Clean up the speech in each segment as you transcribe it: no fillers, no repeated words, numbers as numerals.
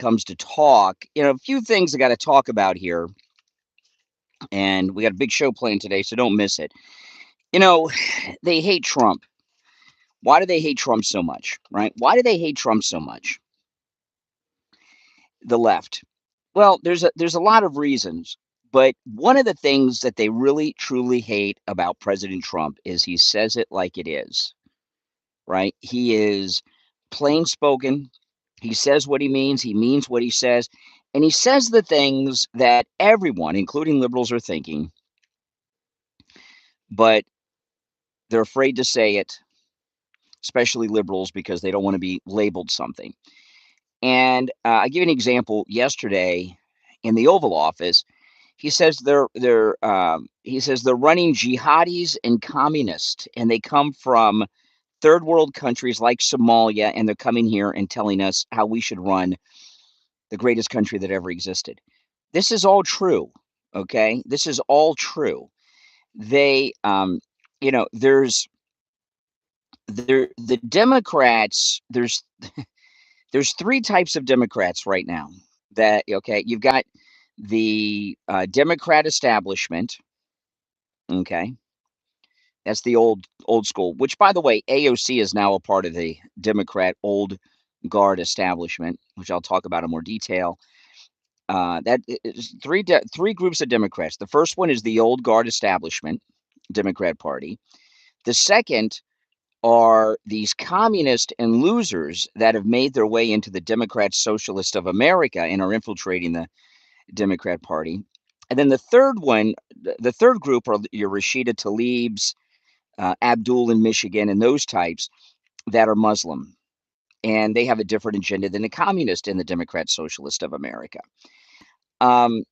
comes to talk, a few things I got to talk about here. And we got a big show planned today, so don't miss it. They hate Trump. Why do they hate Trump so much, right? Why do they hate Trump so much? The left. Well, there's a lot of reasons, but one of the things that they really truly hate about President Trump is he says it like it is, right? He is plain spoken. He says what he means what he says, and he says the things that everyone, including liberals, are thinking, but they're afraid to say it, especially liberals, because they don't want to be labeled something. And I give you an example. Yesterday, in the Oval Office, he says they're running jihadis and communists, and they come from third world countries like Somalia, and they're coming here and telling us how we should run the greatest country that ever existed. This is all true. Okay, this is all true. They, there's the Democrats. There's three types of Democrats right now. That okay, you've got the Democrat establishment. Okay, that's the old school. Which, by the way, AOC is now a part of the Democrat old guard establishment, which I'll talk about in more detail. That is three groups of Democrats. The first one is the old guard establishment, Democrat Party. The second are these communists and losers that have made their way into the Democrat Socialist of America and are infiltrating the Democrat Party. And then the third group are your Rashida Tlaib's, Abdul in Michigan, and those types that are Muslim. And they have a different agenda than the communist and the Democrat Socialist of America. The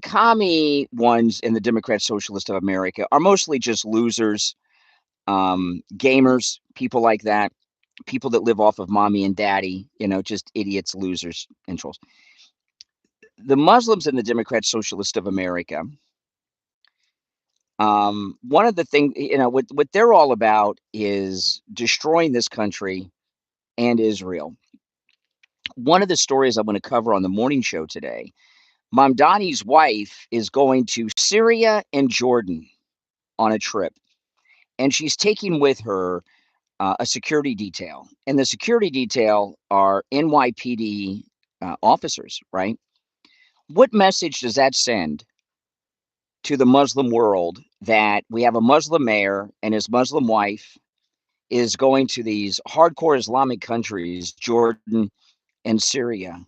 commie ones in the Democrat Socialist of America are mostly just losers, gamers, people like that, people that live off of mommy and daddy, just idiots, losers, and trolls. The Muslims in the Democrat Socialist of America, one of the things, what they're all about is destroying this country and Israel. One of the stories I'm going to cover on the morning show today, Mamdani's wife is going to Syria and Jordan on a trip, and she's taking with her a security detail, and the security detail are NYPD officers, right? What message does that send to the Muslim world that we have a Muslim mayor and his Muslim wife is going to these hardcore Islamic countries, Jordan and Syria,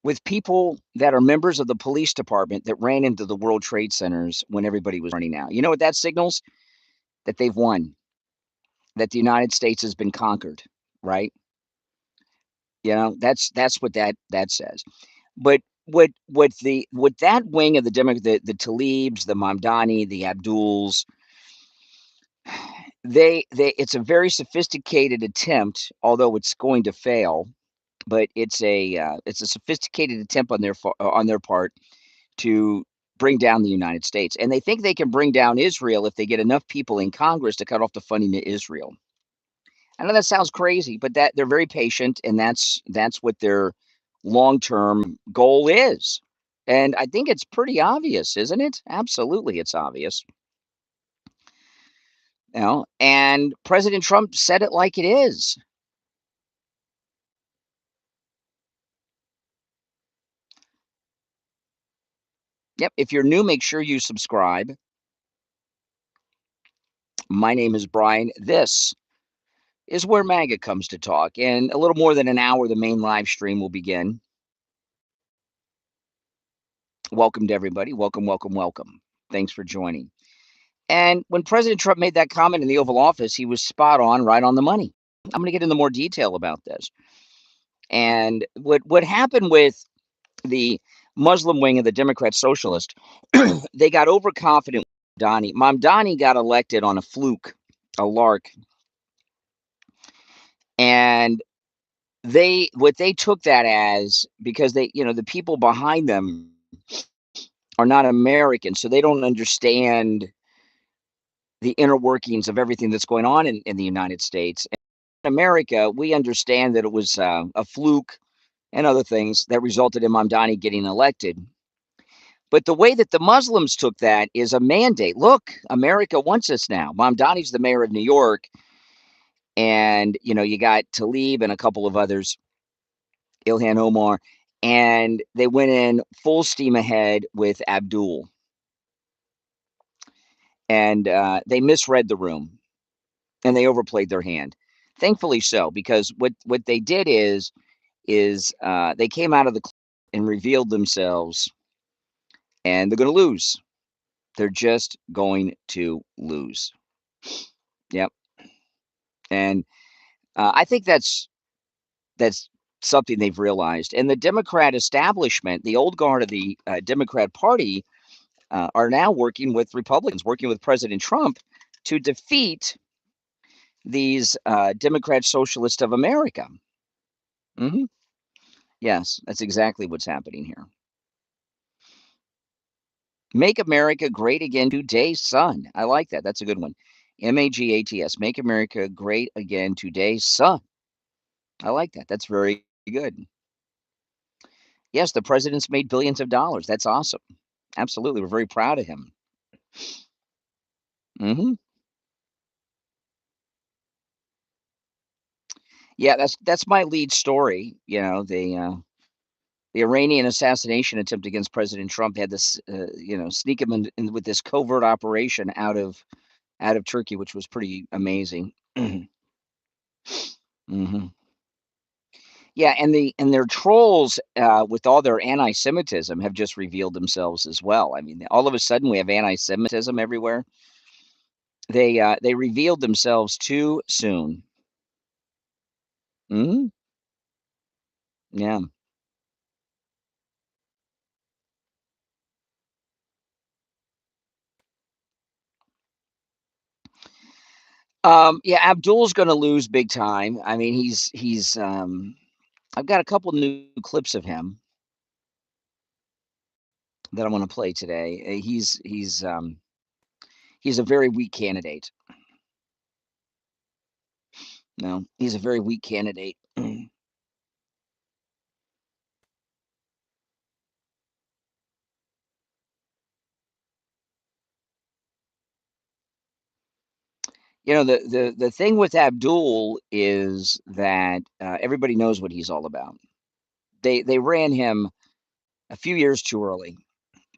with people that are members of the police department that ran into the World Trade Centers when everybody was running out? You know what that signals? That they've won, that the United States has been conquered, right? That's what that says. But what that wing of the the Tlaibs, the Mamdani, the Abduls, it's a very sophisticated attempt, although it's going to fail. But it's a sophisticated attempt on their part to bring down the United States, and they think they can bring down Israel if they get enough people in Congress to cut off the funding to Israel. I know that sounds crazy, but that they're very patient, and that's what their long-term goal is. And I think it's pretty obvious, isn't it? Absolutely, it's obvious. And President Trump said it like it is. Yep, if you're new, make sure you subscribe. My name is Brian. This is where MAGA comes to talk. In a little more than an hour, the main live stream will begin. Welcome to everybody. Welcome, welcome, welcome. Thanks for joining. And when President Trump made that comment in the Oval Office, he was spot on, right on the money. I'm going to get into more detail about this. And what happened with the Muslim wing of the Democrat Socialist, they got overconfident. Mamdani got elected on a fluke, a lark. And they took that as, because they, the people behind them are not American, so they don't understand the inner workings of everything that's going on in the United States. In America, we understand that it was a fluke. and other things that resulted in Mamdani getting elected. But the way that the Muslims took that is a mandate. Look, America wants us now. Mamdani's the mayor of New York, and you got Tlaib and a couple of others, Ilhan Omar, and they went in full steam ahead with Abdul, and they misread the room, and they overplayed their hand. Thankfully so, because what they did is they came out of the closet and revealed themselves, and they're going to lose. They're just going to lose. Yep. And I think that's something they've realized. And the Democrat establishment, the old guard of the Democrat Party, are now working with Republicans, working with President Trump to defeat these Democrat Socialists of America. Hmm. Yes, that's exactly what's happening here. Make America Great Again Today, son. I like that. That's a good one. MAGATS. Make America Great Again Today, son. I like that. That's very good. Yes, the president's made billions of dollars. That's awesome. Absolutely. We're very proud of him. Hmm. Yeah, that's my lead story. The Iranian assassination attempt against President Trump had this, sneak him in with this covert operation out of Turkey, which was pretty amazing. Hmm. Yeah, and their trolls, with all their anti-Semitism, have just revealed themselves as well. I mean, all of a sudden we have anti-Semitism everywhere. They revealed themselves too soon. Hmm. Yeah. Yeah, Abdul's going to lose big time. I mean, he's. I've got a couple new clips of him that I'm going to play today. He's a very weak candidate. No, he's a very weak candidate. The thing with Abdul is that everybody knows what he's all about. They ran him a few years too early.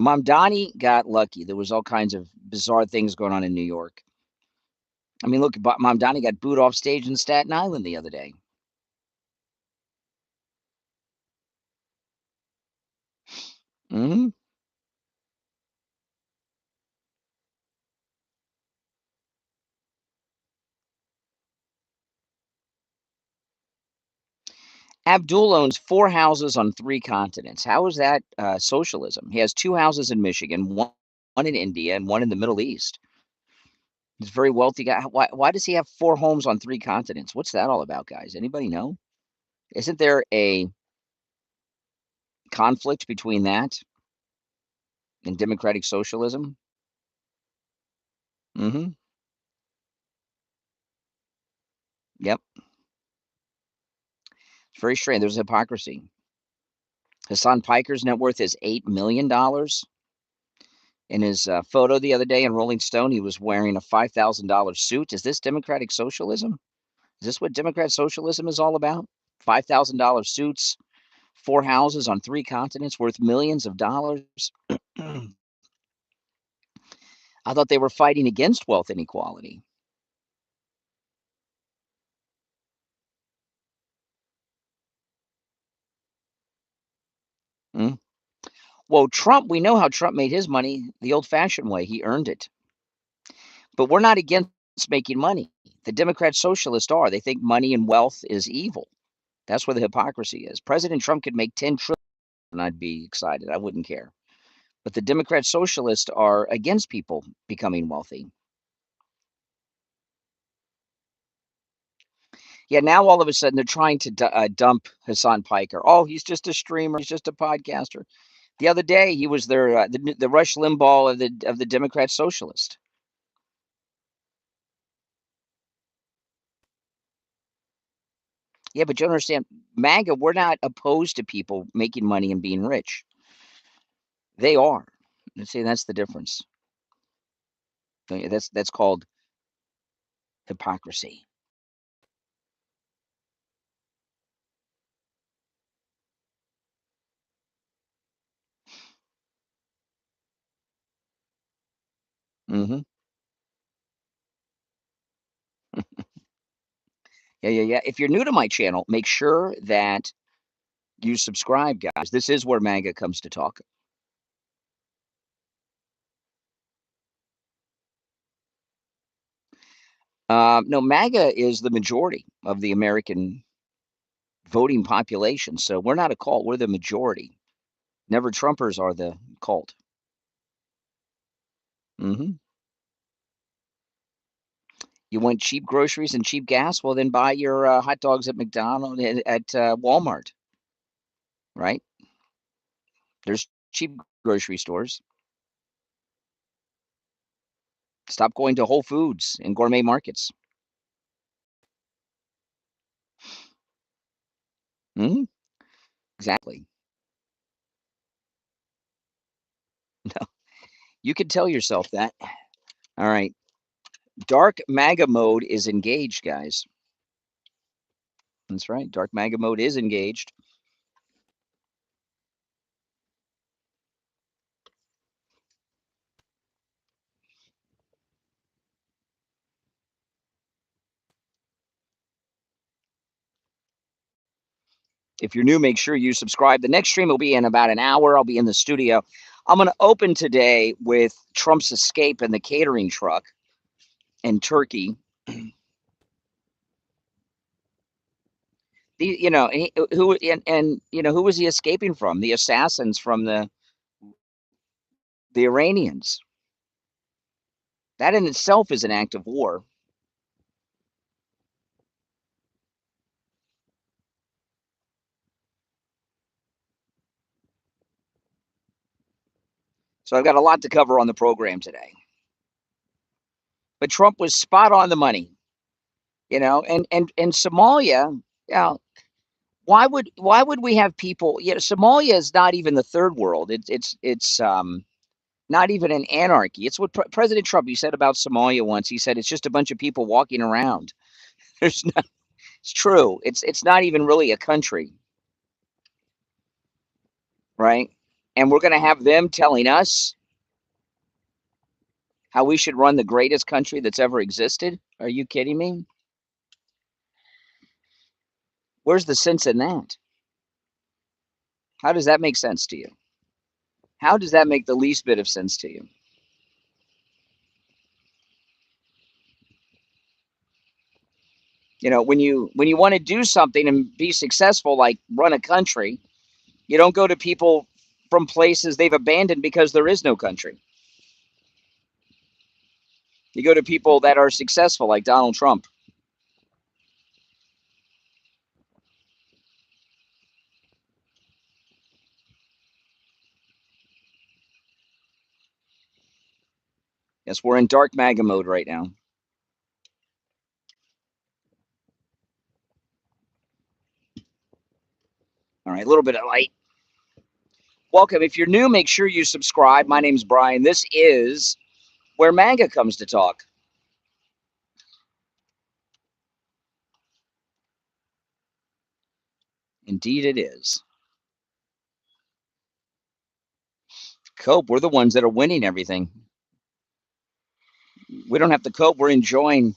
Mamdani got lucky. There was all kinds of bizarre things going on in New York. I mean, look, Mamdani got booed off stage in Staten Island the other day. Hmm. Abdul owns 4 houses on 3 continents. How is that socialism? He has 2 houses in Michigan, one in India, and one in the Middle East. He's a very wealthy guy. Why does he have 4 homes on 3 continents? What's that all about, guys? Anybody know? Isn't there a conflict between that and democratic socialism? Hmm. Yep. It's very strange. There's hypocrisy. Hassan Piker's net worth is $8 million. In his photo the other day in Rolling Stone, he was wearing a $5,000 suit. Is this democratic socialism? Is this what democrat socialism is all about? $5,000 suits, 4 houses on 3 continents worth millions of dollars. I thought they were fighting against wealth inequality. Mm. Well, Trump, we know how Trump made his money the old fashioned way. He earned it. But we're not against making money. The Democrat socialists are. They think money and wealth is evil. That's where the hypocrisy is. President Trump could make 10 trillion and I'd be excited. I wouldn't care. But the Democrat socialists are against people becoming wealthy. Yeah, now all of a sudden they're trying to dump Hassan Piker. Oh, he's just a streamer. He's just a podcaster. The other day he was the Rush Limbaugh of the Democrat socialist. Yeah, but you understand, MAGA, we're not opposed to people making money and being rich. They are. You see, that's the difference. That's called hypocrisy. Hmm. Yeah, yeah, yeah. If you're new to my channel, make sure that you subscribe, guys. This is where MAGA comes to talk. No, MAGA is the majority of the American voting population. So we're not a cult. We're the majority. Never Trumpers are the cult. Hmm. You want cheap groceries and cheap gas? Well, then buy your hot dogs at McDonald's at Walmart, right? There's cheap grocery stores. Stop going to Whole Foods and gourmet markets. Hmm. Exactly. No, you can tell yourself that. All right. Dark MAGA mode is engaged, guys. That's right. Dark MAGA mode is engaged. If you're new, make sure you subscribe. The next stream will be in about an hour. I'll be in the studio. I'm going to open today with Trump's escape in the catering truck in Turkey. Who and who was he escaping from? The assassins from the Iranians. That in itself is an act of war. So I've got a lot to cover on the program today. But Trump was spot on the money, and Somalia, why would we have people? Somalia is not even the third world. It's not even an anarchy. It's what President Trump, he said about Somalia once. He said it's just a bunch of people walking around. There's not. It's true. It's not even really a country, right? And we're going to have them telling us how we should run the greatest country that's ever existed. Are you kidding me? Where's the sense in that? How does that make sense to you? How does that make the least bit of sense to you? When you want to do something and be successful, like run a country, you don't go to people from places they've abandoned because there is no country. You go to people that are successful, like Donald Trump. Yes, we're in dark MAGA mode right now. All right, a little bit of light. Welcome. If you're new, make sure you subscribe. My name's Brian. This is where MAGA comes to talk. Indeed, it is. Cope. We're the ones that are winning everything. We don't have to cope. We're enjoying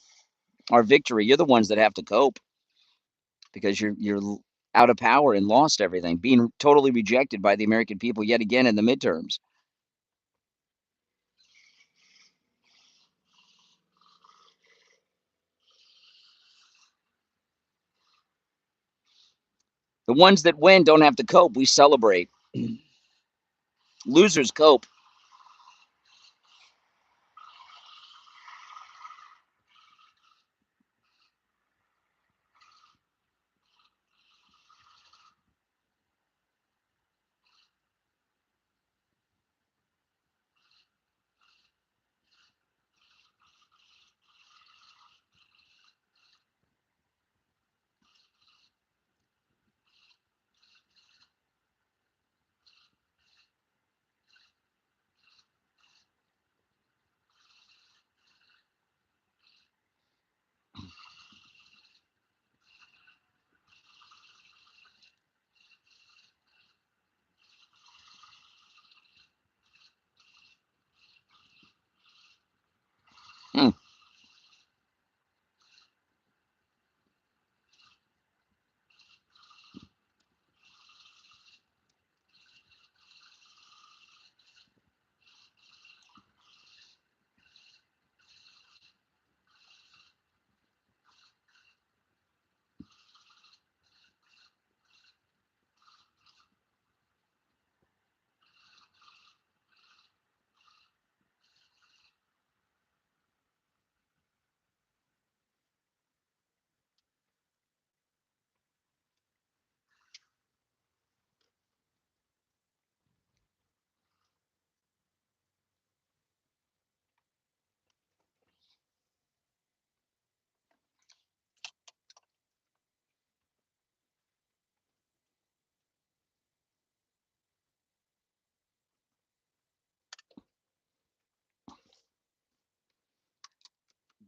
our victory. You're the ones that have to cope because you're out of power and lost everything, being totally rejected by the American people yet again in the midterms. The ones that win don't have to cope. We celebrate. Losers cope.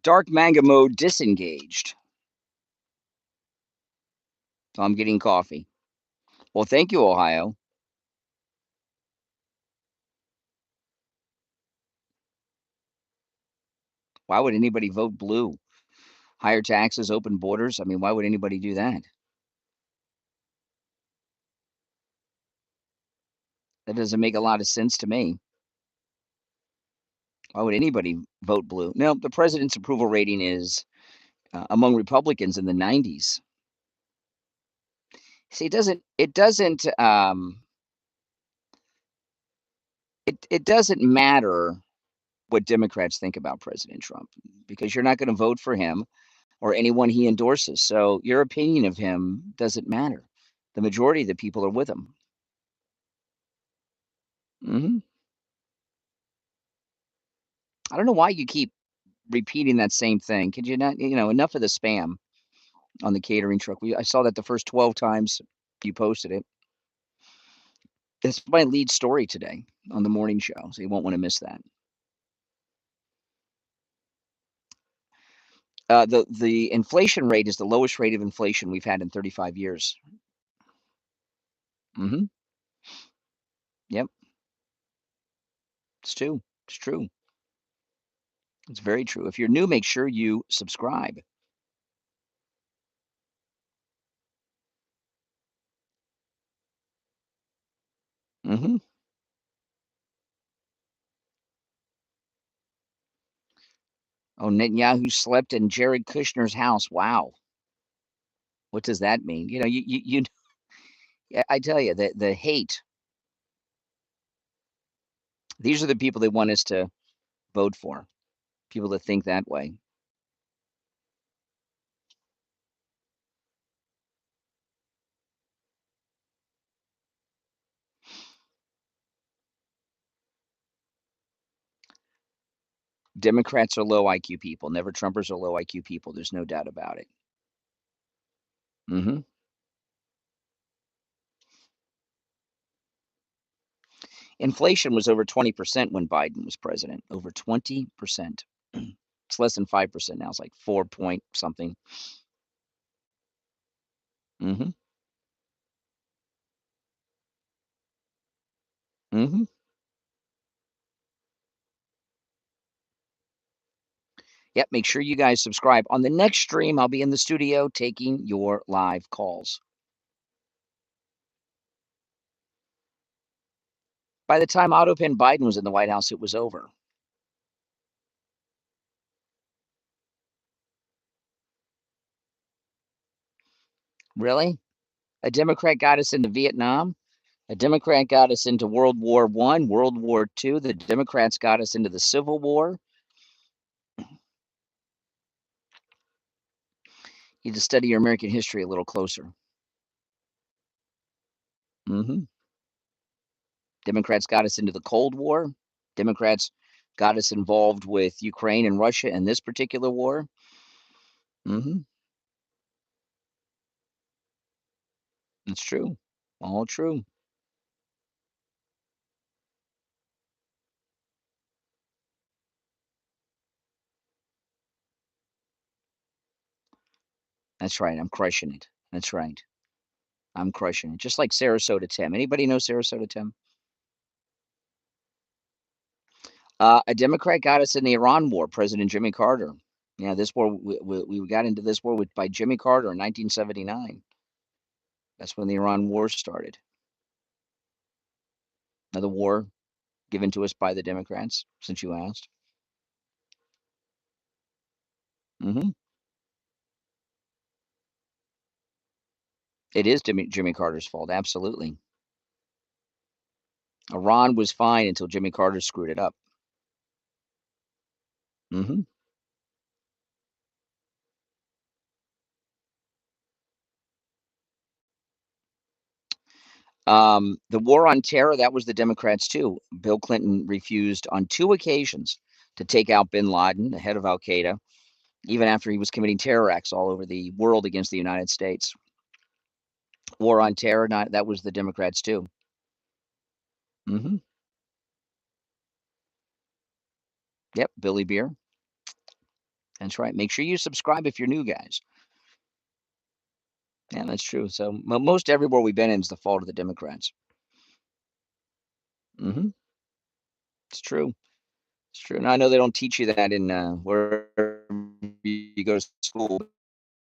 Dark MAGA mode disengaged. So I'm getting coffee. Well, thank you, Ohio. Why would anybody vote blue? Higher taxes, open borders? I mean, why would anybody do that? That doesn't make a lot of sense to me. Why would anybody vote blue? No, the president's approval rating is among Republicans in the 90s. See, it doesn't matter what Democrats think about President Trump because you're not going to vote for him or anyone he endorses. So your opinion of him doesn't matter. The majority of the people are with him. Hmm. I don't know why you keep repeating that same thing. Could you not, enough of the spam on the catering truck. I saw that the first 12 times you posted it. It's my lead story today on the morning show, so you won't want to miss that. The inflation rate is the lowest rate of inflation we've had in 35 years. Mm-hmm. Yep. It's true. It's true. It's very true. If you're new, make sure you subscribe. Mm-hmm. Oh, Netanyahu slept in Jared Kushner's house. Wow. What does that mean? I tell you, the hate. These are the people that want us to vote for. People that think that way. Democrats are low IQ people. Never Trumpers are low IQ people. There's no doubt about it. Hmm. Inflation was over 20% when Biden was president. Over 20%. It's less than 5% now. It's like 4 point something. Hmm. Hmm. Yep. Make sure you guys subscribe. On the next stream, I'll be in the studio taking your live calls. By the time Autopin Biden was in the White House, it was over. Really? A Democrat got us into Vietnam. A Democrat got us into World War I, World War II. The Democrats got us into the Civil War. You need to study your American history a little closer. Hmm. Democrats got us into the Cold War. Democrats got us involved with Ukraine and Russia in this particular war. Hmm. It's true. All true. That's right. I'm crushing it. That's right. I'm crushing it. Just like Sarasota Tim. Anybody know Sarasota Tim? A Democrat got us in the Iran war, President Jimmy Carter. Yeah, this war, we got into this war by Jimmy Carter in 1979. That's when the Iran war started. Another war given to us by the Democrats, since you asked. Hmm. It is Jimmy Carter's fault, absolutely. Iran was fine until Jimmy Carter screwed it up. Hmm. The war on terror, that was the Democrats too. Bill Clinton refused on 2 occasions to take out bin Laden, the head of Al Qaeda, even after he was committing terror acts all over the world against the United States. War on terror, that was the Democrats too. Hmm. Yep, Billy Beer. That's right. Make sure you subscribe if you're new, guys. Yeah, that's true. So most everywhere we've been in is the fault of the Democrats. Hmm. It's true. It's true. And I know they don't teach you that in wherever you go to school.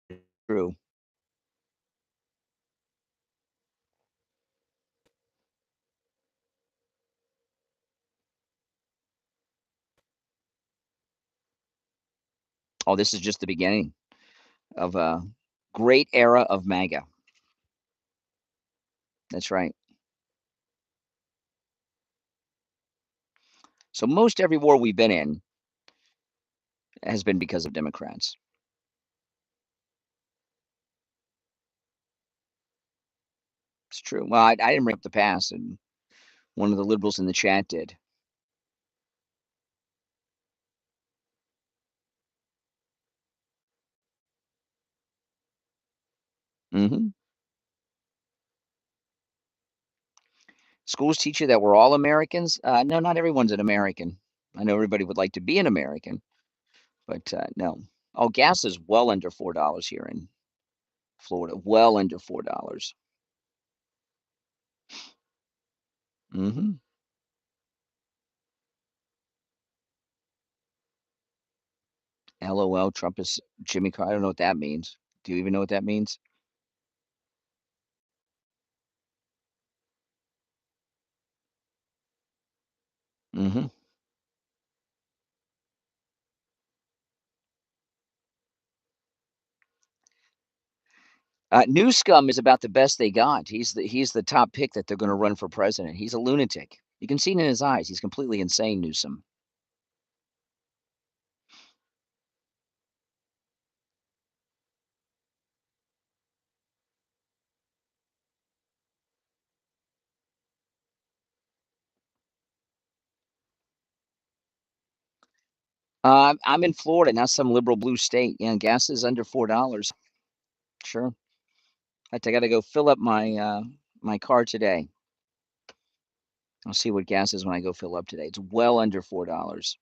It's true. Oh, this is just the beginning of a great era of MAGA. That's right. So most every war we've been in has been because of Democrats. It's true. Well, I didn't bring up the past, and one of the liberals in the chat did. Hmm. Schools teach you that we're all Americans. No, not everyone's an American. I know everybody would like to be an American, but no. Oh, gas is well under $4 here in Florida. Well under $4. Hmm. LOL. Trump is Jimmy Carter. I don't know what that means. Do you even know what that means? Hmm. Newscum is about the best they got. He's the top pick that they're going to run for president. He's a lunatic. You can see it in his eyes. He's completely insane, Newsom. I'm in Florida, not some liberal blue state. Yeah, gas is under $4. Sure. I got to go fill up my car today. I'll see what gas is when I go fill up today. It's well under $4.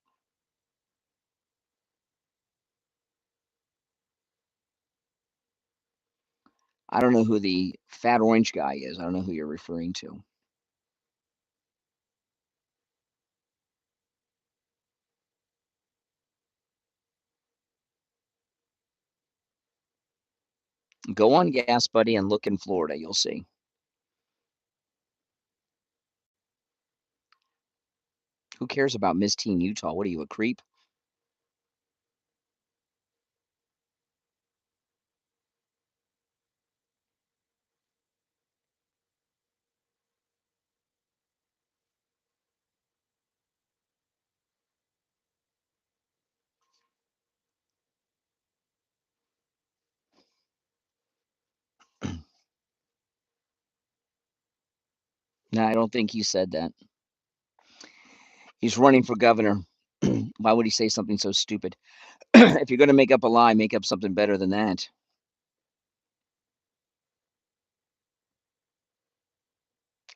I don't know who the fat orange guy is. I don't know who you're referring to. Go on Gas Buddy and look in Florida. You'll see. Who cares about Miss Teen Utah? What are you, a creep? No, I don't think he said that. He's running for governor. Why would he say something so stupid? If you're going to make up a lie, make up something better than that.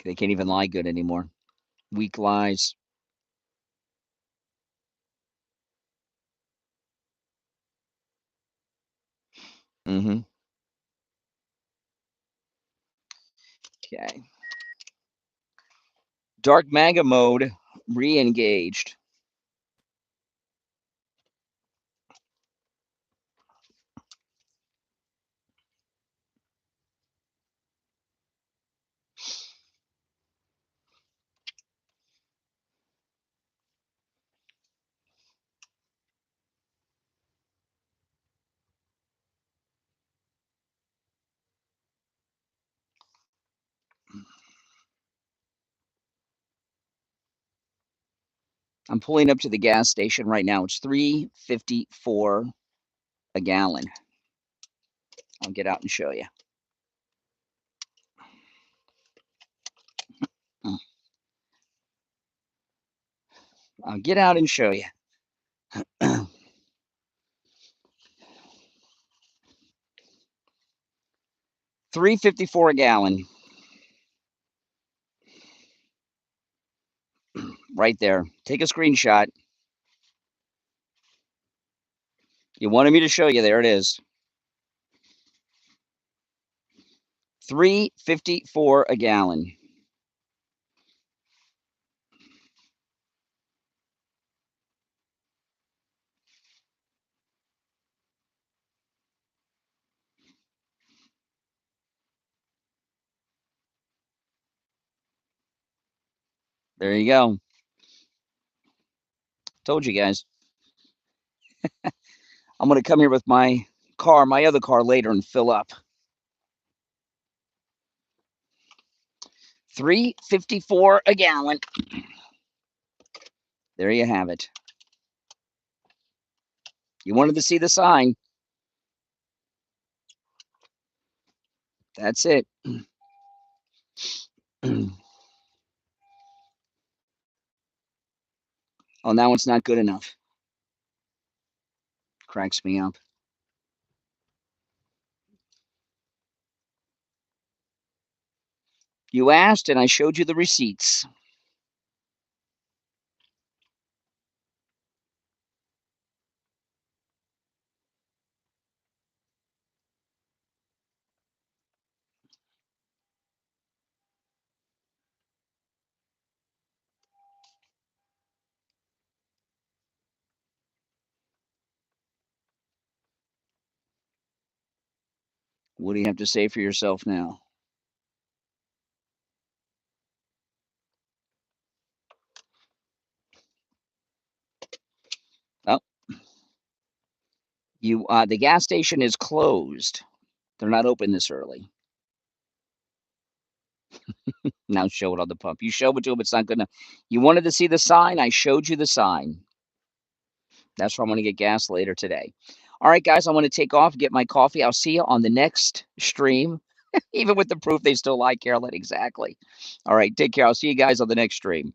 They can't even lie good anymore. Weak lies. Hmm. Okay. Dark MAGA mode re-engaged. I'm pulling up to the gas station right now. It's $3.54 a gallon. I'll get out and show you. I'll get out and show you. $3.54 a gallon. Right there. Take a screenshot. You wanted me to show you. There it is. $3.54 a gallon. There you go. Told you guys. I'm going to come here with my car, my other car later, and fill up. $3.54 a gallon. There you have it. You wanted to see the sign. That's it. Oh, now it's not good enough. Cracks me up. You asked, and I showed you the receipts. What do you have to say for yourself now? Oh, the gas station is closed. They're not open this early. Now show it on the pump. You show it to them, it's not good enough. You wanted to see the sign? I showed you the sign. That's where I'm going to get gas later today. All right, guys, I'm going to take off, get my coffee. I'll see you on the next stream. Even with the proof, they still lie, Carolyn. Exactly. All right, take care. I'll see you guys on the next stream.